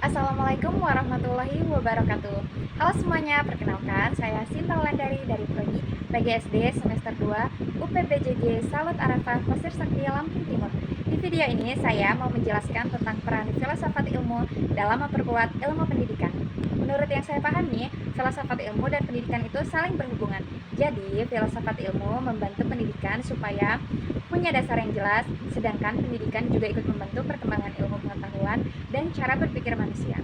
Assalamualaikum warahmatullahi wabarakatuh. Halo semuanya, perkenalkan saya Sinta Wulandari dari Prodi PGSD semester 2 UPBJJ Salut Arafah Pasir Sakti Lampung Timur. Di video ini saya mau menjelaskan tentang peran filsafat ilmu dalam memperkuat ilmu pendidikan. Menurut yang saya pahami, filsafat ilmu dan pendidikan itu saling berhubungan. Jadi, filsafat ilmu membantu pendidikan supaya punya dasar yang jelas, sedangkan pendidikan juga ikut membantu perkembangan ilmu pengetahuan dan cara berpikir manusia.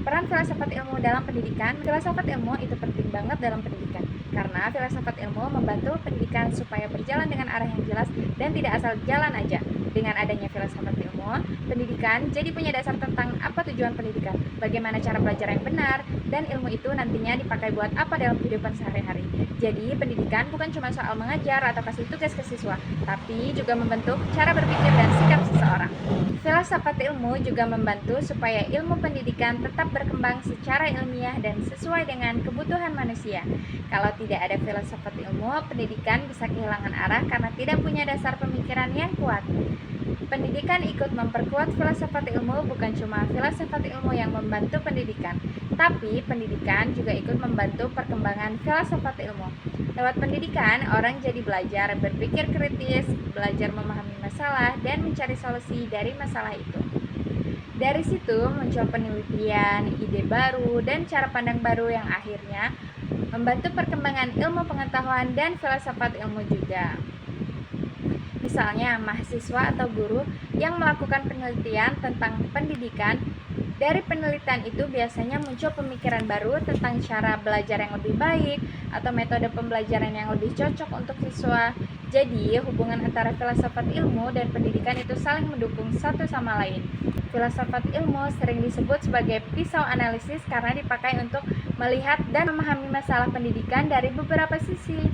Peran filsafat ilmu dalam pendidikan, filsafat ilmu itu penting banget dalam pendidikan, karena filsafat ilmu membantu pendidikan supaya berjalan dengan arah yang jelas dan tidak asal jalan aja. Dengan adanya filsafat ilmu, pendidikan jadi punya dasar tentang apa tujuan pendidikan, bagaimana cara belajar yang benar, dan ilmu itu nantinya dipakai buat apa dalam kehidupan sehari-hari. Jadi, pendidikan bukan cuma soal mengajar atau kasih tugas ke siswa, tapi juga membentuk cara berpikir dan sikap seseorang. Filsafat ilmu juga membantu supaya ilmu pendidikan tetap berkembang secara ilmiah dan sesuai dengan kebutuhan manusia. Kalau tidak ada filsafat ilmu, pendidikan bisa kehilangan arah karena tidak punya dasar pemikiran yang kuat. Pendidikan ikut memperkuat filsafat ilmu, bukan cuma filsafat ilmu yang membantu pendidikan, tapi pendidikan juga ikut membantu perkembangan filsafat ilmu. Lewat pendidikan, orang jadi belajar berpikir kritis, belajar memahami masalah, dan mencari solusi dari masalah itu. Dari situ muncul penelitian, ide baru, dan cara pandang baru yang akhirnya membantu perkembangan ilmu pengetahuan dan filsafat ilmu juga. Misalnya, mahasiswa atau guru yang melakukan penelitian tentang pendidikan, dari penelitian itu biasanya muncul pemikiran baru tentang cara belajar yang lebih baik atau metode pembelajaran yang lebih cocok untuk siswa. Jadi, hubungan antara filsafat ilmu dan pendidikan itu saling mendukung satu sama lain. Filsafat ilmu sering disebut sebagai pisau analisis karena dipakai untuk melihat dan memahami masalah pendidikan dari beberapa sisi.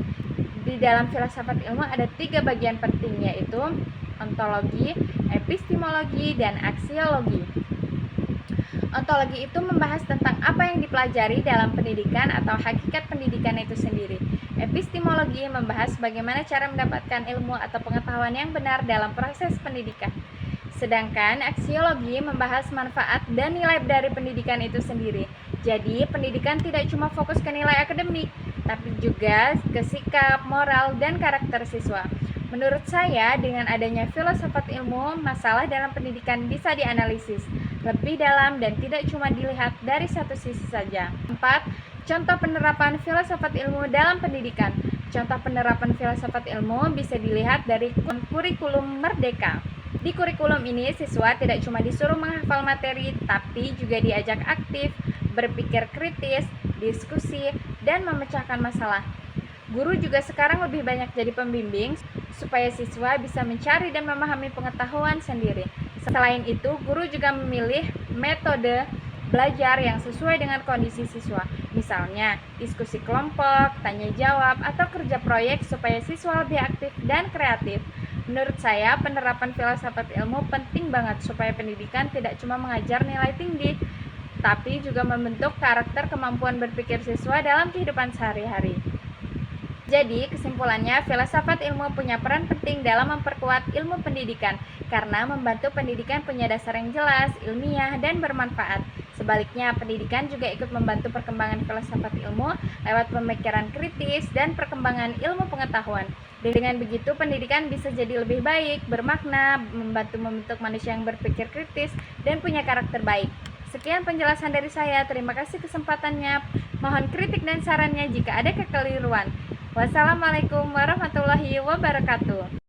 Di dalam filsafat ilmu ada 3 bagian penting, yaitu ontologi, epistemologi, dan aksiologi. Ontologi itu membahas tentang apa yang dipelajari dalam pendidikan atau hakikat pendidikan itu sendiri. Epistemologi membahas bagaimana cara mendapatkan ilmu atau pengetahuan yang benar dalam proses pendidikan. Sedangkan aksiologi membahas manfaat dan nilai dari pendidikan itu sendiri. Jadi, pendidikan tidak cuma fokus ke nilai akademik, tapi juga ke sikap, moral, dan karakter siswa. Menurut saya, dengan adanya filsafat ilmu, masalah dalam pendidikan bisa dianalisis lebih dalam dan tidak cuma dilihat dari satu sisi saja. 4. Contoh penerapan filsafat ilmu dalam pendidikan. Contoh penerapan filsafat ilmu bisa dilihat dari kurikulum Merdeka. Di kurikulum ini, siswa tidak cuma disuruh menghafal materi, tapi juga diajak aktif, berpikir kritis, diskusi, dan memecahkan masalah. Guru juga sekarang lebih banyak jadi pembimbing supaya siswa bisa mencari dan memahami pengetahuan sendiri. Selain itu, guru juga memilih metode belajar yang sesuai dengan kondisi siswa. Misalnya, diskusi kelompok, tanya jawab, atau kerja proyek supaya siswa lebih aktif dan kreatif. Menurut saya, penerapan filsafat ilmu penting banget supaya pendidikan tidak cuma mengajar nilai tinggi, tapi juga membentuk karakter kemampuan berpikir siswa dalam kehidupan sehari-hari. Jadi, kesimpulannya, filsafat ilmu punya peran penting dalam memperkuat ilmu pendidikan karena membantu pendidikan punya dasar yang jelas, ilmiah, dan bermanfaat. Sebaliknya, pendidikan juga ikut membantu perkembangan filsafat ilmu lewat pemikiran kritis dan perkembangan ilmu pengetahuan. Dengan begitu, pendidikan bisa jadi lebih baik, bermakna, membantu membentuk manusia yang berpikir kritis, dan punya karakter baik. Sekian penjelasan dari saya, terima kasih kesempatannya. Mohon kritik dan sarannya jika ada kekeliruan. Wassalamualaikum warahmatullahi wabarakatuh.